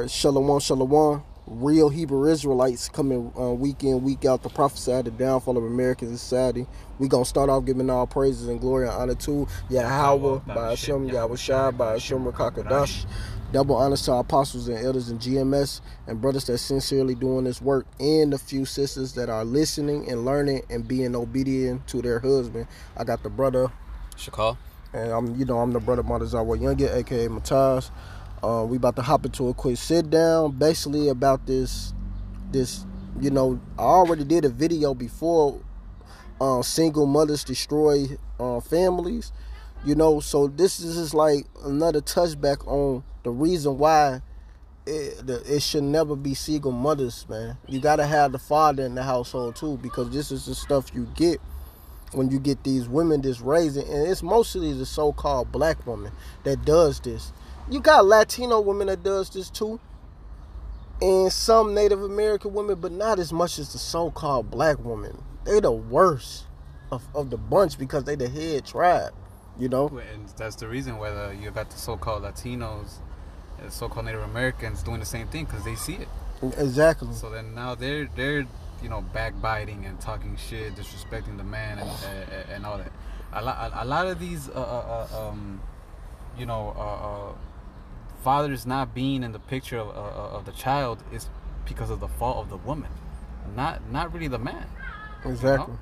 Shalom, shalom. Real Hebrew Israelites coming week in, week out to prophesy the downfall of American society. We gonna start off giving all praises and glory and honor to Yahweh, by Hashem, Yahweh Shai, by Hashem, Rakakadash. Double honors to our apostles and elders in GMS and brothers that sincerely doing this work, and the few sisters that are listening and learning and being obedient to their husband. I got the brother Shakal. And I'm the brother Montezawa Youngin, aka Mataz. We about to hop into a quick sit down, basically about this. I already did a video before. Single mothers destroy families. So this is just like another touchback on the reason why it should never be single mothers, man. You gotta have the father in the household too, because this is the stuff you get when you get these women that's raising, and it's mostly the so-called black woman that does this. You got Latino women that does this too, and some Native American women, but not as much as the so-called black woman. They the worst of the bunch because they the head tribe, And that's the reason why you got the so-called Latinos, the so-called Native Americans doing the same thing, because they see it. Exactly. So then now they're backbiting and talking shit, disrespecting the man and all that. A lot of these fathers not being in the picture of the child is because of the fault of the woman, not really the man. Exactly.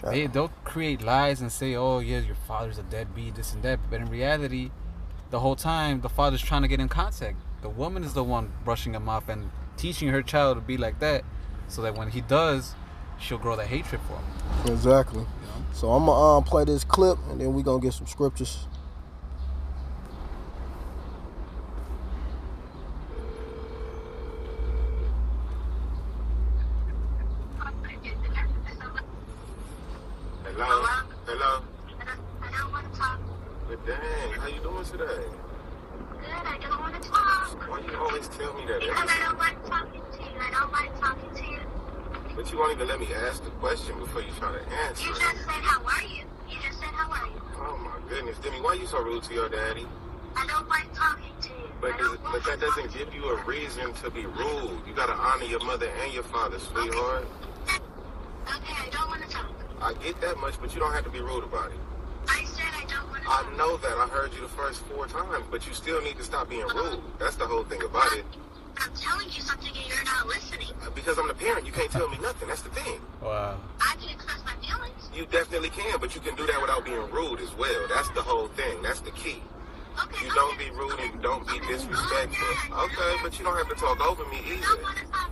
They'll create lies and say, oh yeah, your father's a deadbeat, this and that, but in reality, the whole time the father's trying to get in contact. The woman is the one brushing him off and teaching her child to be like that, so that when he does, she'll grow that hatred for him. Exactly. So I'm gonna play this clip, and then we gonna get some scriptures. Hello. I don't want to talk. But dang, how you doing today? Good. I don't want to talk. Why you always tell me that? Because I don't like talking to you. I don't like talking to you. But you won't even let me ask the question before you try to answer. You just said, how are you? Oh my goodness, Demi, why are you so rude to your daddy? I don't like talking to you. But that doesn't give you a reason to be rude. You gotta honor your mother and your father, sweetheart. Okay, I don't want to talk. I get that much, but you don't have to be rude about it. I said I don't want to talk. I know that. I heard you the first 4 times, but you still need to stop being rude. That's the whole thing about it. I'm telling you something and you're not listening. Because I'm the parent, you can't tell me nothing. That's the thing. Wow. I can express my feelings. You definitely can, but you can do that without being rude as well. That's the whole thing. That's the key. Okay. You don't be rude and you don't be disrespectful. Okay, but you don't have to talk over me either.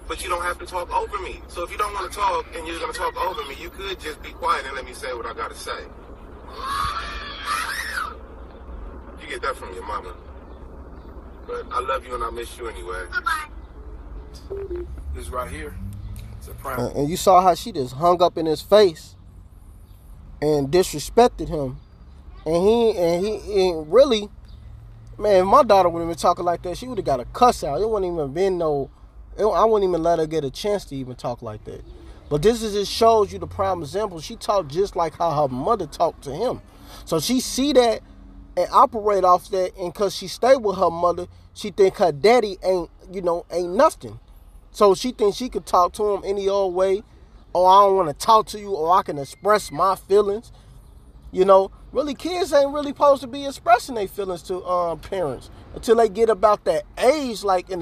But you don't have to talk over me. So if you don't want to talk and you're going to talk over me, you could just be quiet and let me say what I got to say. You get that from your mama. But I love you and I miss you anyway. Bye-bye. This right here. It's a prime. And you saw how she just hung up in his face and disrespected him. And he really, man, if my daughter would have been talking like that, she would have got a cuss out. It wouldn't even been I wouldn't even let her get a chance to even talk like that. But this just shows you the prime example. She talked just like how her mother talked to him. So she see that and operate off that, and because she stayed with her mother, she think her daddy ain't nothing. So she thinks she could talk to him any old way, or I don't want to talk to you, or I can express my feelings. Really, kids ain't really supposed to be expressing their feelings to parents until they get about that age, like when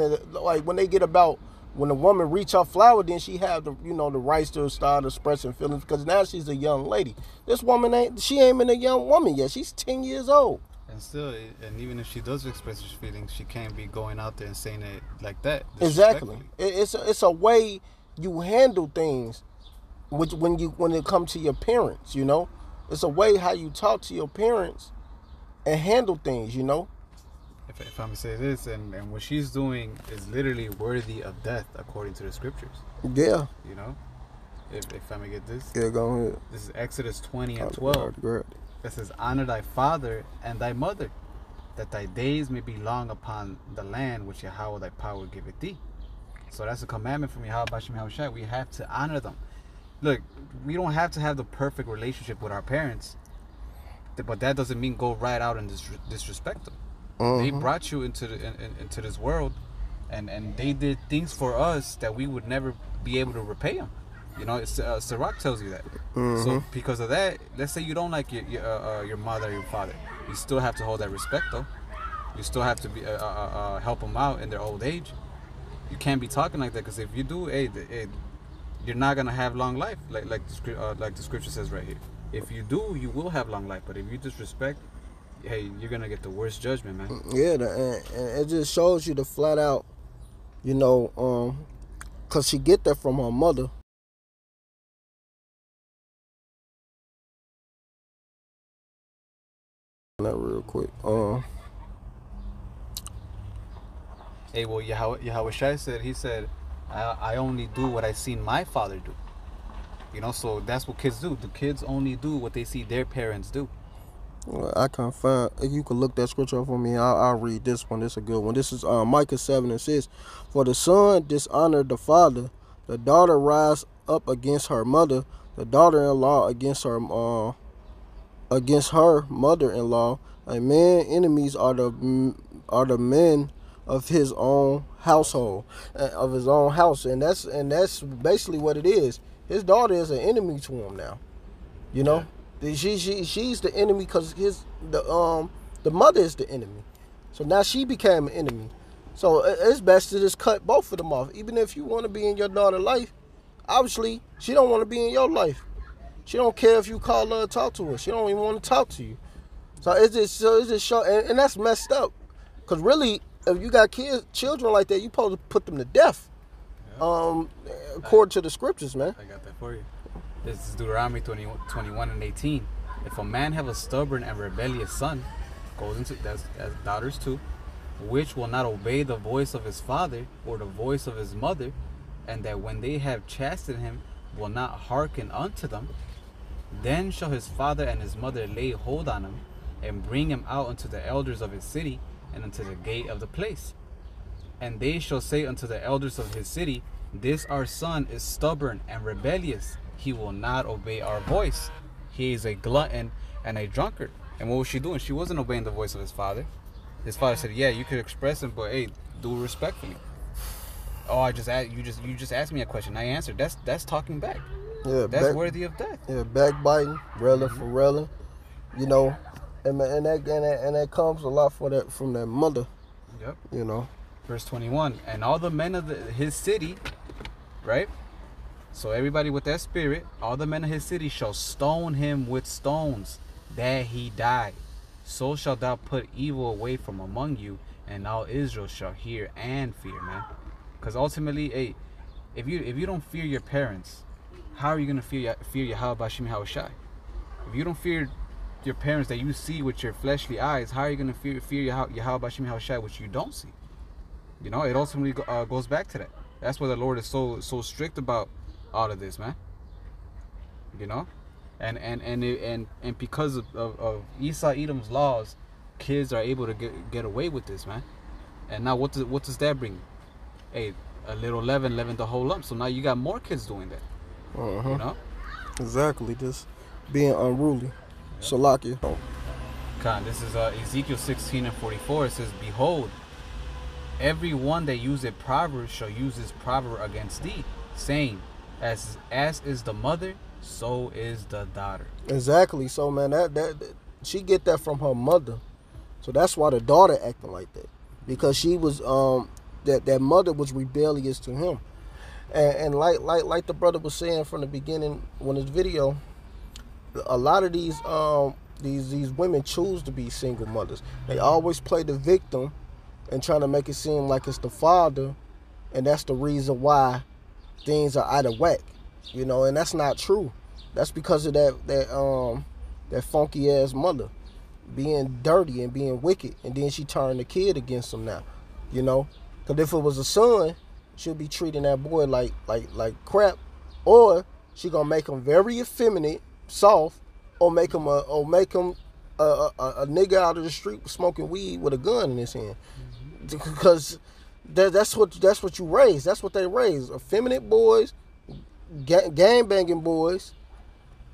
the woman reach her flower, then she have the the rights to start expressing feelings, because now she's a young lady. This woman ain't been a young woman yet. She's 10 years old. And still, and even if she does express her feelings, she can't be going out there and saying it like that. Exactly. It's a way you handle things, when it comes to your parents. It's a way how you talk to your parents and handle things. If I'm gonna say this, and what she's doing is literally worthy of death according to the scriptures. Yeah. If I'm gonna get this. Yeah, go ahead. This is Exodus 20 and 12. It says, honor thy father and thy mother, that thy days may be long upon the land which Yahweh thy power giveth thee. So that's a commandment from Yahweh Bashem Yahushua. We have to honor them. Look, we don't have to have the perfect relationship with our parents, but that doesn't mean go right out and disrespect them. Mm-hmm. They brought you into this world, and they did things for us that we would never be able to repay them. You know, Sirach tells you that. So because of that, let's say you don't like your mother or your father, you still have to hold that respect though. You still have to be help them out in their old age. You can't be talking like that, because if you do, you're not gonna have long life, like the scripture says right here. If you do, you will have long life. But if you disrespect, hey, you're gonna get the worst judgment, man. Yeah, and it just shows you the flat out, you know, cause she get that from her mother. That real quick. Hey, well, Yahweh Shai said, he said, I only do what I seen my father do. You know, so that's what kids do. The kids only do what they see their parents do. Well, I can't find. You can look that scripture up for me. I'll read this one. This is a good one. This is Micah 7:6. For the son dishonored the father, the daughter rise up against her mother, the daughter-in-law against her mother-in-law. A man enemies are the men of his own household, of his own house, and that's basically what it is. His daughter is an enemy to him now. You know, she's the enemy because the mother is the enemy. So now she became an enemy. So it's best to just cut both of them off. Even if you want to be in your daughter's life, obviously she don't want to be in your life. She don't care if you call her and talk to her. She don't even want to talk to you. So it's just show, and that's messed up. Cause really, if you got children like that, you supposed to put them to death. According to the scriptures, man. I got that for you. This is Deuteronomy 21:18. If a man have a stubborn and rebellious son, goes into that's daughters too, which will not obey the voice of his father or the voice of his mother, and that when they have chastened him will not hearken unto them, then shall his father and his mother lay hold on him, and bring him out unto the elders of his city, and unto the gate of the place. And they shall say unto the elders of his city, this our son is stubborn and rebellious. He will not obey our voice. He is a glutton and a drunkard. And what was she doing? She wasn't obeying the voice of his father. His father said, yeah, you could express him, but hey, do it respectfully. Oh, you just asked me a question. I answered. That's talking back. Yeah, that's worthy of death. Yeah, backbiting, railing for railing. You know, and that comes a lot from that mother. Yep. You know. Verse 21. And all the men of his city, right? So everybody with that spirit, all the men of his city shall stone him with stones, that he die. So shalt thou put evil away from among you, and all Israel shall hear and fear, man. Because ultimately, hey, if you don't fear your parents, how are you gonna fear Yahweh Bashim Hawashai? If you don't fear your parents that you see with your fleshly eyes, how are you gonna fear Yahweh Bashim Hawashai, which you don't see? You know, it ultimately goes back to that. That's why the Lord is so strict about all of this, man. You know, and because of Esau Edom's laws, kids are able to get away with this, man. And now what does that bring? Hey, a little leaven the whole lump. So now you got more kids doing that. You know, exactly. Just being unruly. Yep. Salakia. Khan, this is Ezekiel 16:44. It says, behold, every one that useth proverbs shall use his proverb against thee, saying, as is the mother, so is the daughter. Exactly. So man, that she get that from her mother. So that's why the daughter acting like that, because she was that mother was rebellious to him, and like the brother was saying from the beginning when his video, a lot of these women choose to be single mothers. They always play the victim and trying to make it seem like it's the father, and that's the reason why things are out of whack, you know, and that's not true. That's because of that funky ass mother being dirty and being wicked, and then she turned the kid against him now, you know. Because if it was a son, she'll be treating that boy like crap, or she gonna make him very effeminate, soft, or make him a nigga out of the street smoking weed with a gun in his hand. Because that's what you raise. That's what they raise. Effeminate boys, gang banging boys.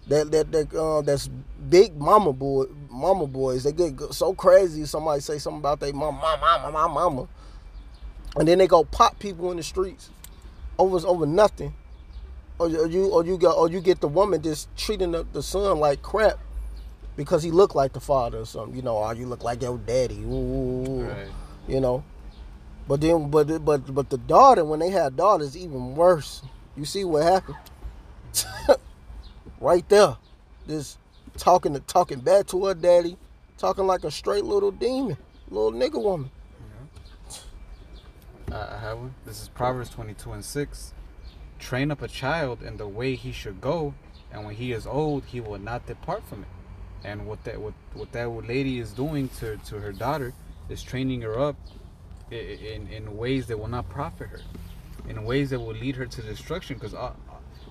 That's big mama boys. They get so crazy. Somebody say something about their mama. and then they go pop people in the streets over nothing, or you get the woman just treating the son like crap because he looked like the father or something. You know, oh, you look like your daddy. Ooh, right. You know. But then, but the daughter, when they had daughters, even worse. You see what happened? Right there, just talking back to her daddy, talking like a straight little demon, little nigga woman. I have one. This is Proverbs 22:6. Train up a child in the way he should go, and when he is old, he will not depart from it. And what that lady is doing to her daughter is training her up in ways that will not profit her, in ways that will lead her to destruction. Because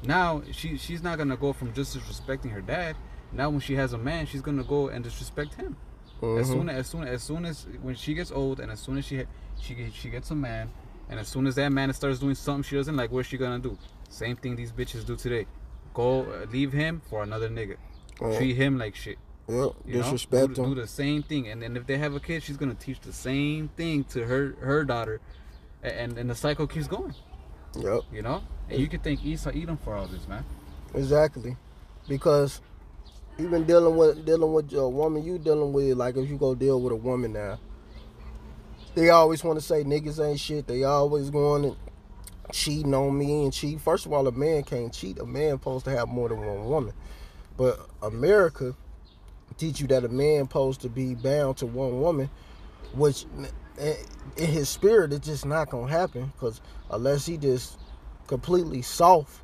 now she's not gonna go from just disrespecting her dad. Now when she has a man, she's gonna go and disrespect him. Mm-hmm. As soon as when she gets old, and as soon as she gets a man, and as soon as that man starts doing something she doesn't like, what's she gonna do? Same thing these bitches do today. Go leave him for another nigga. Treat him like shit. Yep, disrespect him. Do the same thing, and then if they have a kid, she's gonna teach the same thing to her daughter, and the cycle keeps going. Yep. You know, and you can thank Esau Edom for all this, man. Exactly, because even dealing with a woman, you dealing with, like, if you go deal with a woman now, they always want to say niggas ain't shit. They always going and cheating on me and cheat. First of all, a man can't cheat. A man supposed to have more than one woman, but America teach you that a man supposed to be bound to one woman, which in his spirit it's just not gonna happen, because unless he just completely soft,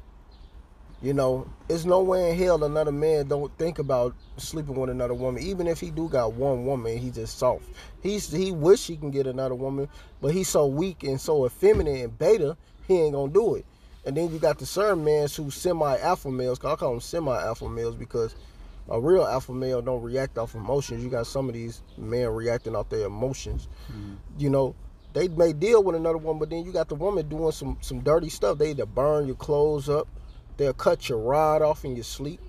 you know, there's no way in hell another man don't think about sleeping with another woman, even if he do got one woman. He just soft. He wish he can get another woman, but he's so weak and so effeminate and beta, he ain't gonna do it. And then you got the certain men who semi-alpha males. I call them semi-alpha males because a real alpha male don't react off emotions. You got some of these men reacting off their emotions. Mm-hmm. You know, they may deal with another woman, but then you got the woman doing some dirty stuff. They either burn your clothes up, they'll cut your rod off in your sleep.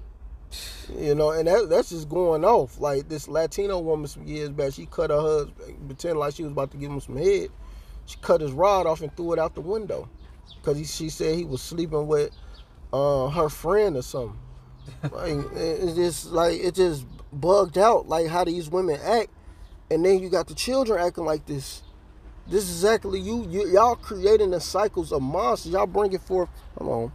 You know, and that's just going off. Like this Latino woman some years back, she cut her husband, pretending like she was about to give him some head. She cut his rod off and threw it out the window because she said he was sleeping with her friend or something. Like, it just bugged out, like how these women act, and then you got the children acting like this. This is exactly y'all creating the cycles of monsters. Y'all bring it forth. Hold on.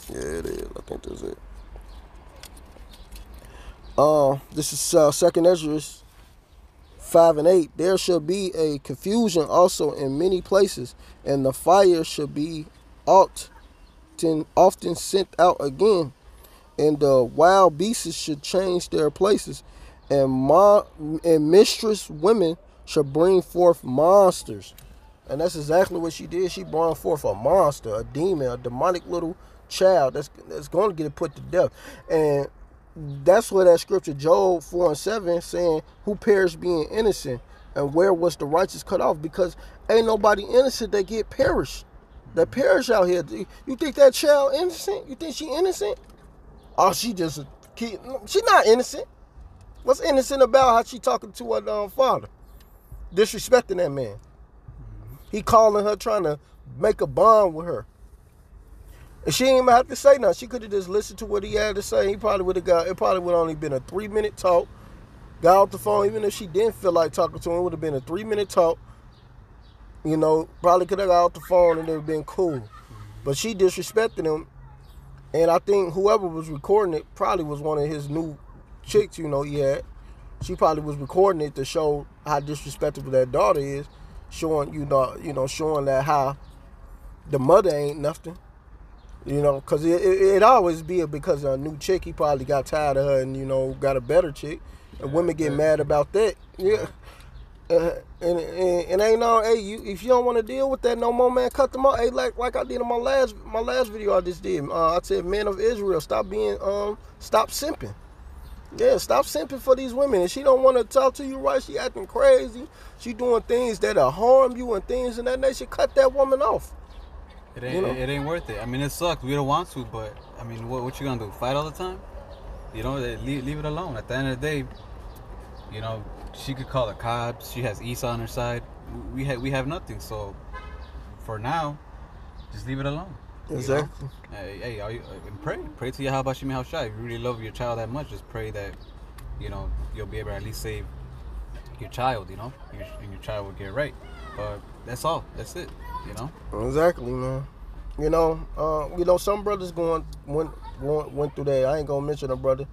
Yeah, it is. I think that's it. This is 2nd Ezra 5:8. There shall be a confusion also in many places, and the fire shall be often sent out again, and the wild beasts should change their places, and mistress women shall bring forth monsters. And that's exactly what she did. She brought forth a monster, a demon, a demonic little child that's going to get it put to death. And that's where that scripture, Job 4:7, saying, who perished being innocent, and where was the righteous cut off? Because ain't nobody innocent that get perished. That perish out here. You think that child innocent? You think she innocent? Oh, she just a kid. She not innocent. What's innocent about how she talking to her father? Disrespecting that man. He calling her, trying to make a bond with her. And she didn't even have to say nothing. She could have just listened to what he had to say. It probably would have only been a 3-minute talk. Got off the phone, even if she didn't feel like talking to him, it would have been a 3-minute talk. You know, probably could have got off the phone and it would have been cool. But she disrespected him. And I think whoever was recording it probably was one of his new chicks, you know, he had. She probably was recording it to show how disrespectful that daughter is. Showing, showing that how the mother ain't nothing. You know, because it always be because of a new chick. He probably got tired of her and, you know, got a better chick. And women get mad about that. Yeah. And ain't no, hey, if you don't want to deal with that no more, man, cut them off. Hey, like I did in my last video I just did. I said, men of Israel, stop simping. Yeah, stop simping for these women. And she don't want to talk to you right. She acting crazy. She doing things that'll harm you and things and that. They should cut that woman off. It ain't worth it. I mean, it sucks. We don't want to, but I mean, what you gonna do? Fight all the time? You know, leave it alone. At the end of the day, you know, she could call the cops. She has Esau on her side. We have nothing. So for now, just leave it alone. Exactly. Hey, and pray to Yahweh Shem Yahushua. If you really love your child that much, just pray that you'll be able to at least save your child. And your child will get right. But that's all. That's it. Exactly, man. Some brothers went through that. I ain't gonna mention a brother,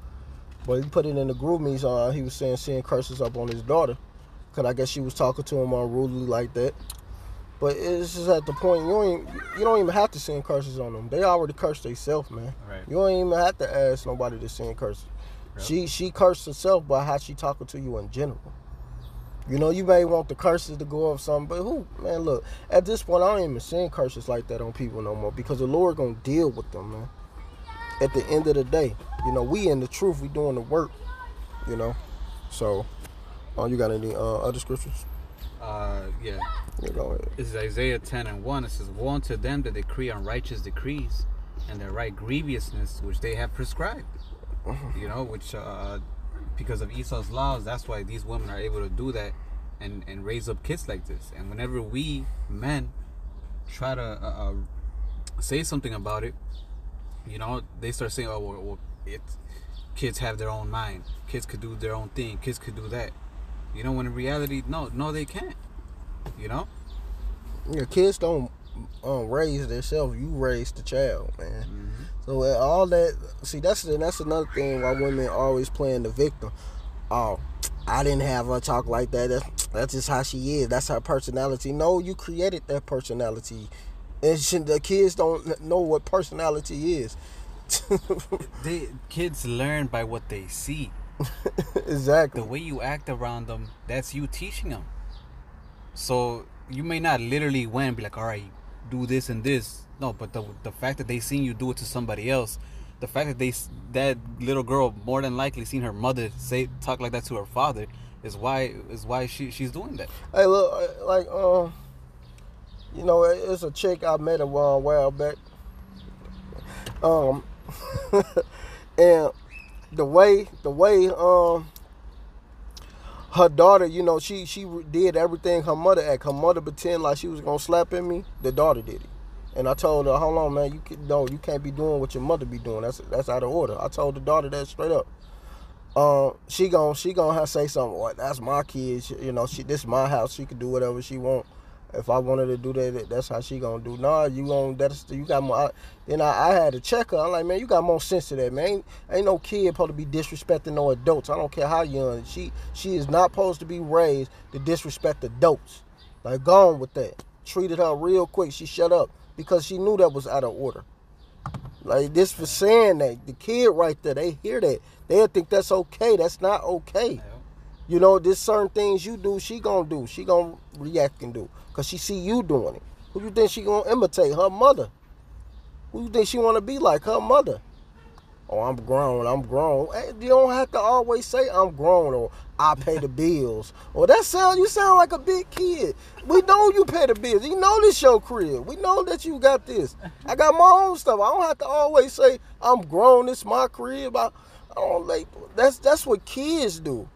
but he put it in the group meets. He was seeing curses up on his daughter, cause I guess she was talking to him unruly like that. But it's just at the point you don't even have to send curses on them. They already cursed themselves, man. Right. You don't even have to ask nobody to send curses. Yep. She cursed herself by how she talking to you in general. You may want the curses to go up something, but man, look, at this point, I don't even send curses like that on people no more because the Lord gonna deal with them, man. At the end of the day, we in the truth, we doing the work, So, you got any other scriptures? Yeah. Yeah, go ahead. This is Isaiah 10:1. It says, "Woe unto them that decree unrighteous decrees, and that write grievousness which they have prescribed." Which because of Esau's laws, that's why these women are able to do that and raise up kids like this. And whenever we men try to say something about it, they start saying, "Oh, well, kids have their own mind. Kids could do their own thing. Kids could do that." When in reality, no, they can't. Your kids don't raise themselves. You raise the child, man. Mm-hmm. So all that, see, that's another thing why women always playing the victim. Oh, I didn't have her talk like that. That's just how she is. That's her personality. No, you created that personality, and the kids don't know what personality is. Kids learn by what they see. Exactly. The way you act around them, that's you teaching them. So you may not literally went and be like, all right, do this and this. No, but the fact that they seen you do it to somebody else, the fact that that little girl more than likely seen her mother talk like that to her father is why she's doing that. Hey, look, like it's a chick I met a while back. And the way her daughter, she did everything her mother act. Her mother pretend like she was gonna slap at me. The daughter did it, and I told her, "Hold on, man, you can't be doing what your mother be doing. That's out of order." I told the daughter that straight up. She gonna have to say something. Well, that's my kids, this is my house. She can do whatever she want. If I wanted to do that, that's how she gonna do. Nah, you got more. Then I had to check her. I'm like, man, you got more sense to that, man. Ain't no kid supposed to be disrespecting no adults. I don't care how young. She is not supposed to be raised to disrespect adults. Like, gone with that. Treated her real quick. She shut up because she knew that was out of order. Like, this for saying that, the kid right there, they hear that. They'll think that's okay. That's not okay. There's certain things you do, she gonna do. She gonna react and do. Because she see you doing it. Who you think she gonna imitate? Her mother. Who you think she want to be like? Her mother. Oh, I'm grown. Hey, you don't have to always say I'm grown or I pay the bills. Or you sound like a big kid. We know you pay the bills. You know this your crib. We know that you got this. I got my own stuff. I don't have to always say I'm grown. It's my crib. I don't like. That's what kids do.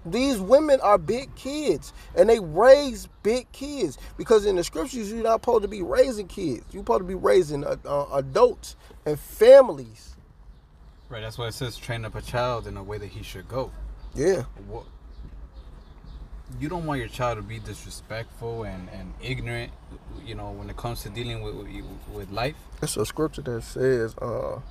These women are big kids, and they raise big kids because in the scriptures, you're not supposed to be raising kids. You're supposed to be raising adults and families. Right, that's why it says train up a child in a way that he should go. Yeah. You don't want your child to be disrespectful and ignorant, when it comes to dealing with life. It's a scripture that says to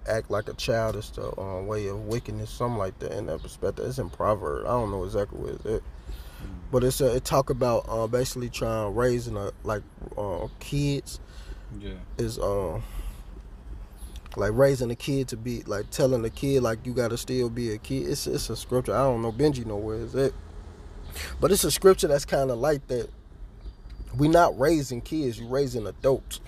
act like a child is the way of wickedness, something like that in that perspective. It's in Proverbs. I don't know exactly what it's at. But it talk about basically trying raising kids. Yeah. Is like raising a kid to be like telling the kid like you gotta still be a kid. It's a scripture. I don't know. Benji know where it's at. But it's a scripture that's kind of like that. We're not raising kids. You're raising adults.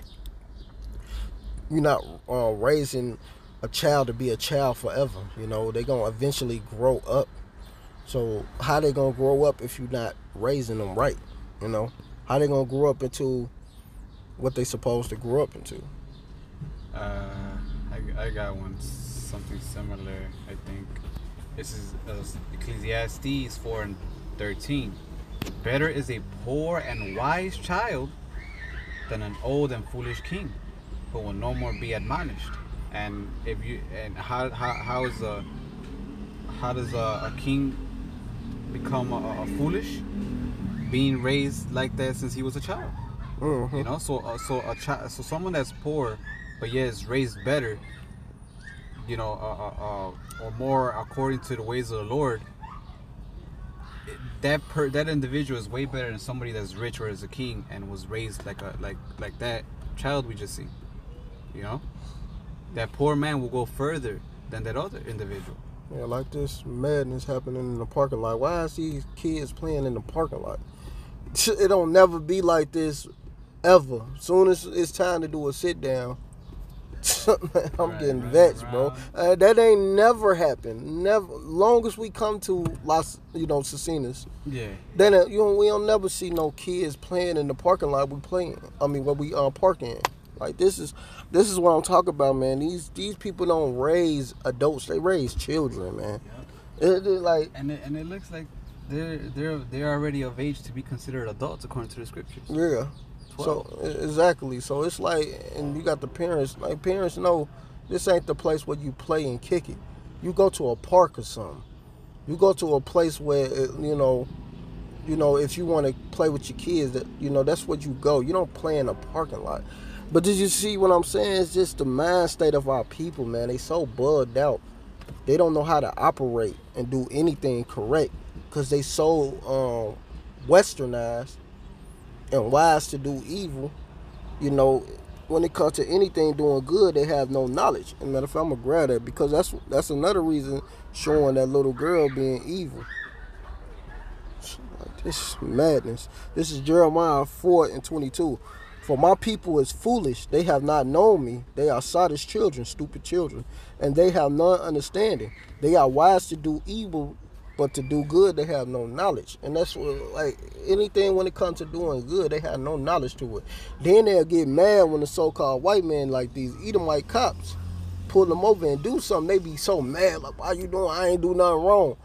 You're not raising a child to be a child forever. They're going to eventually grow up. So how they going to grow up if you're not raising them right? How they going to grow up into what they supposed to grow up into? I got one. something similar, I think. This is Ecclesiastes 4:13. Better is a poor and wise child than an old and foolish king, who will no more be admonished. And how does a king become a foolish? Being raised like that since he was a child. Mm-hmm. You know, so someone that's poor but yet is raised better, you know, or more according to the ways of the Lord, that individual is way better than somebody that's rich or is a king and was raised like that child we just seen. You know, that poor man will go further than that other individual. Yeah, like this madness happening in the parking lot. Why is these kids playing in the parking lot? It don't never be like this ever. Soon as it's time to do a sit down, I'm getting vexed, bro. That ain't never happened. Never. Long as we come to Las, Casinas. Yeah. Then we don't never see no kids playing in the parking lot we playing. I mean, what we parking. Like this is what I'm talking about, man. These people don't raise adults; they raise children, man. Yep. It like and it looks like they're already of age to be considered adults according to the scriptures. Yeah. 12. So exactly. So it's like, and you got the parents. Like parents know this ain't the place where you play and kick it. You go to a park or something. You go to a place where if you want to play with your kids, that's where you go. You don't play in a parking lot. But did you see what I'm saying? It's just the mind state of our people, man. They so bugged out. They don't know how to operate and do anything correct because they so westernized and wise to do evil. When it comes to anything doing good, they have no knowledge. And matter of fact, I'm gonna grab that because that's another reason showing that little girl being evil. Like, this is madness. This is Jeremiah 4:22. For my people is foolish, they have not known me. They are sottish children, stupid children, and they have none understanding. They are wise to do evil, but to do good, they have no knowledge. And that's what, like, anything when it comes to doing good, they have no knowledge to it. Then they'll get mad when the so-called white men, like these Edomite cops, pull them over and do something. They be so mad, like, why you doing? I ain't do nothing wrong.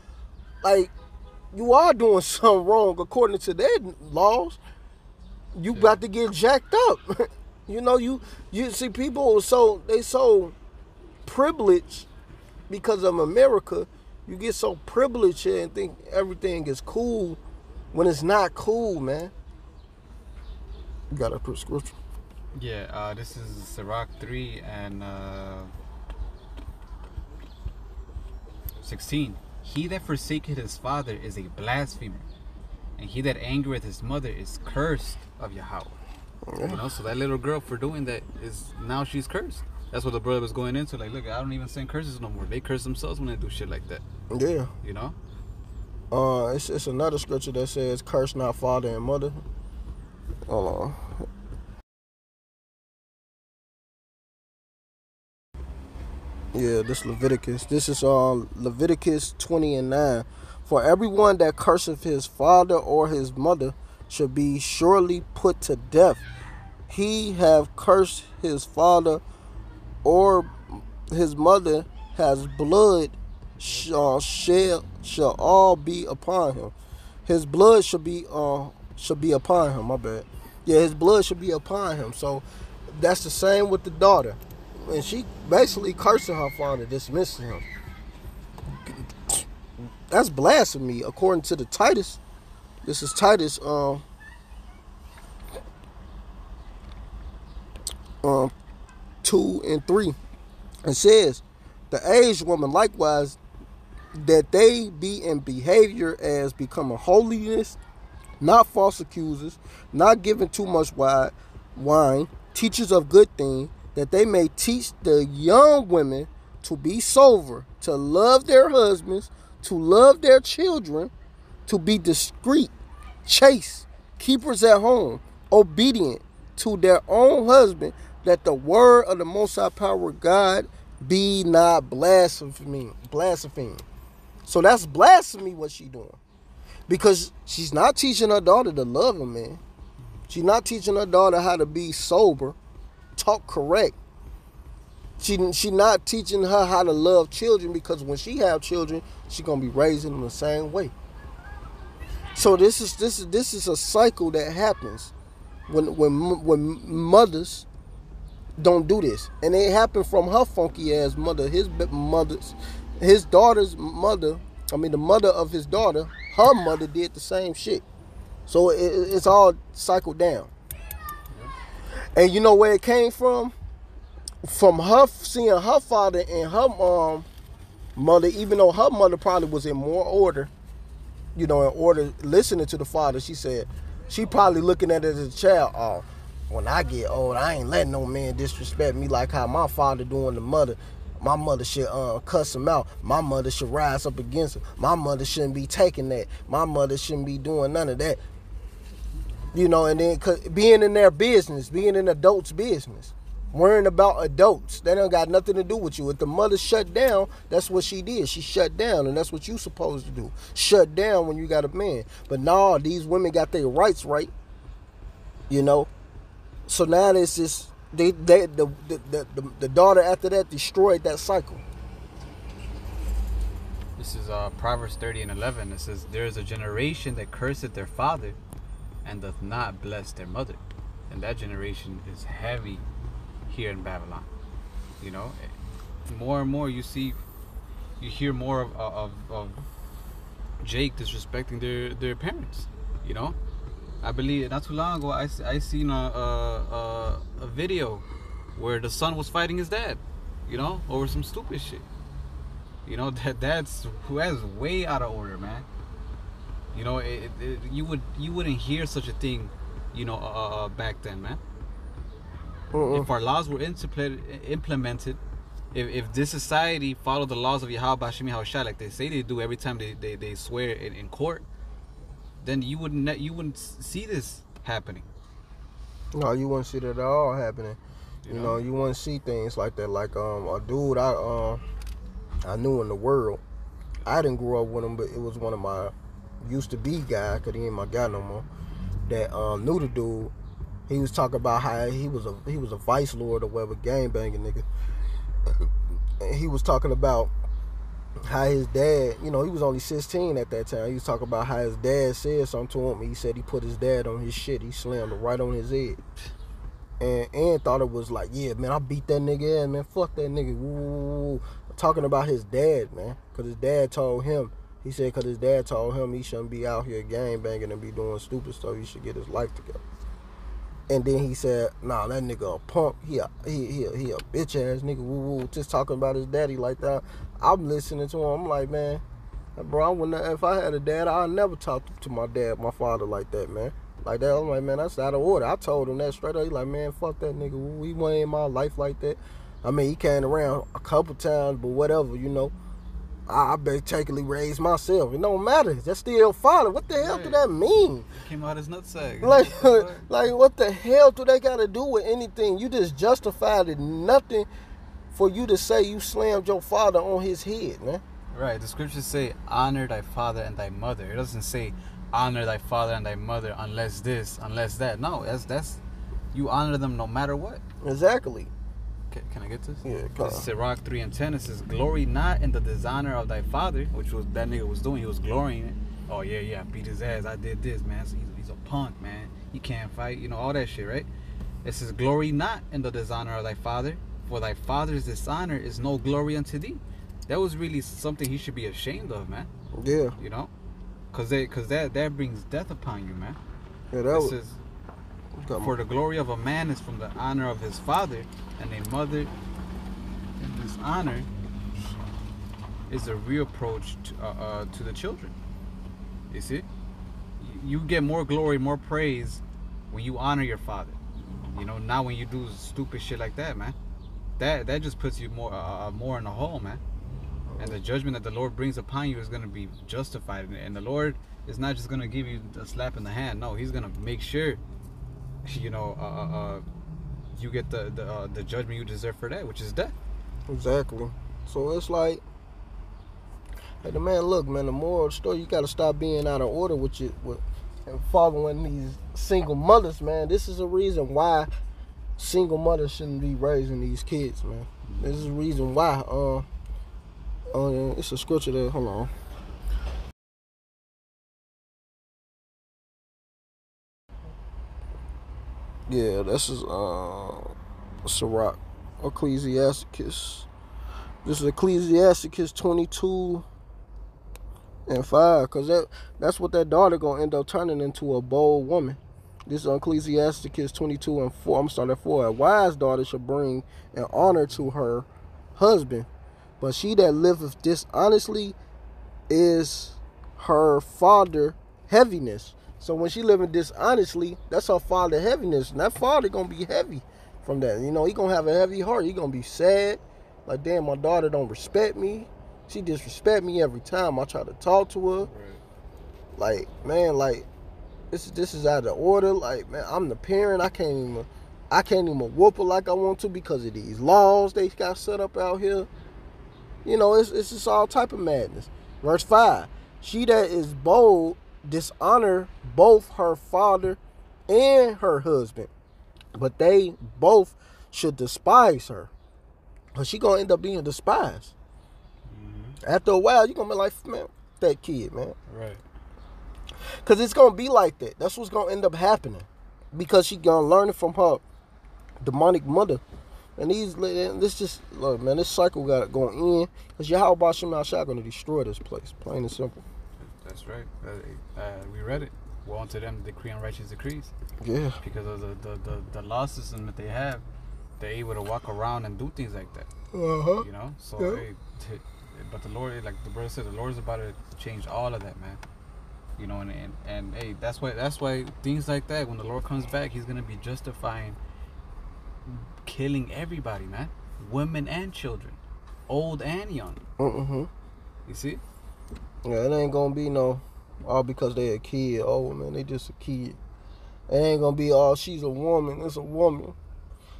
Like, you are doing something wrong according to their laws. You about to get jacked up. You see people so privileged because of America. You get so privileged here and think everything is cool when it's not cool, man. You got a prescription? Yeah, this is Sirach 3 and 16. He that forsaketh his father is a blasphemer, and he that angereth his mother is cursed of Yahweh. Yeah. So that little girl, for doing that, now she's cursed. That's what the brother was going into. Like, look, I don't even send curses no more. They curse themselves when they do shit like that. Yeah. It's another scripture that says, curse not father and mother. Hold on. Yeah, this Leviticus. This is Leviticus 20:9. For everyone that curseth his father or his mother should be surely put to death. He have cursed his father or his mother, has blood shall all be upon him. His blood should be upon him. My bad. Yeah, his blood should be upon him. So that's the same with the daughter. And she basically cursing her father, dismissing him. That's blasphemy, according to the Titus. This is Titus 2 and 3. It says, the aged woman likewise, that they be in behavior as becoming holiness, not false accusers, not giving too much wine, teachers of good things, that they may teach the young women to be sober, to love their husbands, to love their children, to be discreet, chaste, keepers at home, obedient to their own husband, that the word of the Most High Power God be not blasphemy. So that's blasphemy what she doing. Because she's not teaching her daughter to love him, man. She's not teaching her daughter how to be sober, talk correct. She not teaching her how to love children, because when she have children, she gonna be raising them the same way. So this is a cycle that happens when mothers don't do this, and it happened from her funky ass mother, his daughter's mother. I mean, the mother of his daughter, her mother did the same shit. So it's all cycled down. And you know where it came from? From her seeing her father and her mother, even though her mother probably was in more order, in order listening to the father, she said, she probably looking at it as a child, oh, when I get old, I ain't letting no man disrespect me like how my father doing the mother. My mother should cuss him out. My mother should rise up against him. My mother shouldn't be taking that. My mother shouldn't be doing none of that. And then being in their business, being in adults' business, worrying about adults, that don't got nothing to do with you. If the mother shut down, that's what she did. She shut down, and that's what you supposed to do. Shut down when you got a man. But no, these women got their rights right. So now it's just the daughter after that destroyed that cycle. This is Proverbs 30:11. It says, "There is a generation that curseth their father, and doth not bless their mother." And that generation is heavy here in Babylon. More and more you hear more of Jake disrespecting their parents. I believe not too long ago I seen a video where the son was fighting his dad, over some stupid shit. That's way out of order, man. You wouldn't hear such a thing, back then, man. If our laws were implemented, if this society followed the laws of Yahweh Bashim Yahushua like they say they do every time they swear in court, then you wouldn't see this happening. No, you wouldn't see that at all happening. You wouldn't see things like that. Like a dude I knew in the world. I didn't grow up with him, but it was one of my used to be guy, because he ain't my guy no more, that knew the dude. He was talking about how he was a vice lord or whatever, gang banging nigga. And he was talking about how his dad, he was only 16 at that time. He was talking about how his dad said something to him. He said he put his dad on his shit. He slammed it right on his head. And thought it was like, yeah, man, I beat that nigga ass, man. Fuck that nigga. Woo. Talking about his dad, man. Because his dad told him, he shouldn't be out here gang banging and be doing stupid stuff. He should get his life together. And then he said, nah, that nigga a punk. He a bitch ass nigga. Woo. Just talking about his daddy like that. I'm listening to him. I'm like, man, bro, if I had a dad, I'd never talk to my father like that, man. Like that. I'm like, man, that's out of order. I told him that straight up. He like, man, fuck that nigga. He wasn't in my life like that. I mean, he came around a couple times, but whatever, I basically raised myself. It don't matter. That's still father. What the hell do that mean? He came out his nutsack. Like what the hell do they got to do with anything? You just justified it. Nothing for you to say you slammed your father on his head, man. Right. The scriptures say, honor thy father and thy mother. It doesn't say, honor thy father and thy mother unless this, unless that. No, that's you honor them no matter what. Exactly. Can I get this? Yeah. This is Sirach 3:10. It says, glory not in the dishonor of thy father, which was that nigga was doing. He was glorying in. Oh yeah, I beat his ass. I did this, man. So he's a punk, man. He can't fight. All that shit, right? It says, glory not in the dishonor of thy father, for thy father's dishonor is no glory unto thee. That was really something he should be ashamed of, man. Yeah. Cause that brings death upon you, man. Yeah, that says, for the glory of a man is from the honor of his father, and a mother in dishonor is a reproach to the children. You see, you get more glory, more praise when you honor your father. Not when you do stupid shit like that, man. That just puts you more in the hole, man. And the judgment that the Lord brings upon you is going to be justified. And the Lord is not just going to give you a slap in the hand. No, He's going to make sure, you get the judgment you deserve for that, which is death. Exactly. So it's like, hey, the moral of the story, you got to stop being out of order and following these single mothers, man. This is a reason why single mothers shouldn't be raising these kids, man. This is the reason why. It's a scripture there. Hold on. Yeah, this is Sirach, Ecclesiasticus. This is Ecclesiasticus 22 and 5, because that's what that daughter gonna end up turning into, a bold woman. This is Ecclesiasticus 22 and 4. I'm starting at 4. A wise daughter shall bring an honor to her husband, but she that liveth dishonestly is her father heaviness. So when she living dishonestly, that's her father heaviness. And that father gonna be heavy from that. You know, he gonna have a heavy heart. He gonna be sad. Like, damn, my daughter don't respect me. She disrespect me every time I try to talk to her. Right. Like, man, like, this is out of order. Like, man, I'm the parent. I can't even whoop her like I want to because of these laws they got set up out here. You know, it's just all type of madness. Verse 5. She that is bold dishonor both her father and her husband, but they both should despise her. But she gonna end up being despised. Mm-hmm. After a while, you're gonna be like, man, that kid, man. Right. Because it's gonna be like that. That's what's gonna end up happening. Because she gonna learn it from her demonic mother. And this just, look, man, this cycle got going in. Because Yahweh Shem Shah gonna destroy this place. Plain and simple. That's right. We read it. Woe unto them decree unrighteous decrees. Yeah. Because of the law system that they have, they're able to walk around and do things like that. Uh-huh. You know? So, yeah. Hey, but the Lord, like the brother said, the Lord's about to change all of that, man. You know, and hey, that's why things like that, when the Lord comes back, He's gonna be justifying killing everybody, man. Women and children, old and young. Mm-hmm. You see? Yeah, it ain't gonna be no all because they a kid. Oh man, they just a kid. It ain't gonna be all she's a woman. It's a woman.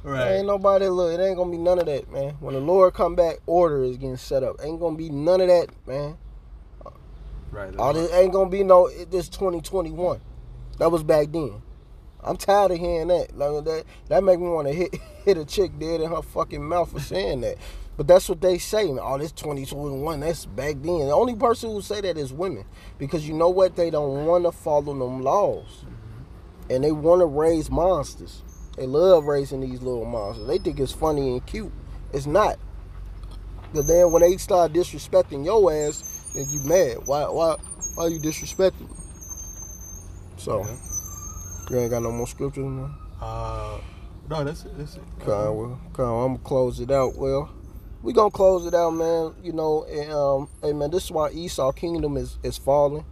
Right. Ain't nobody look. It ain't gonna be none of that, man. When the Lord come back, order is getting set up. Ain't gonna be none of that, man. Right. All this ain't gonna be no. This 2021. That was back then. I'm tired of hearing that. Like that make me want to hit a chick dead in her fucking mouth for saying that. But that's what they say. Oh, this 2021, that's back then. The only person who say that is women. Because you know what? They don't want to follow them laws. Mm-hmm. And they want to raise monsters. They love raising these little monsters. They think it's funny and cute. It's not. But then when they start disrespecting your ass, then you mad. Why you disrespecting me? So, you ain't got no more scriptures in there? No, that's it. Okay, I'm going to close it out. Well, we going to close it out, man. You know, and, hey, man, this is why Esau's kingdom is falling.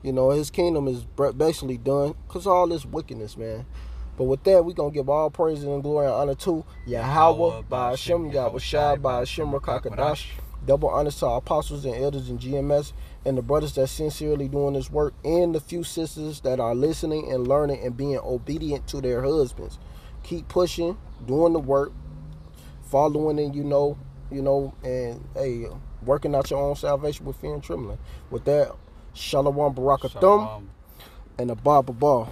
You know, his kingdom is basically done because of all this wickedness, man. But with that, we going to give all praise and glory and honor to Yahweh, by Hashem, Yahweh Shai, by Hashem, Rakakadash. Double honors to our apostles and elders in GMS and the brothers that sincerely doing this work, and the few sisters that are listening and learning and being obedient to their husbands. Keep pushing, doing the work, following and you know, and hey, working out your own salvation with fear and trembling. With that, Shalom Barakathum and a Baba Ba.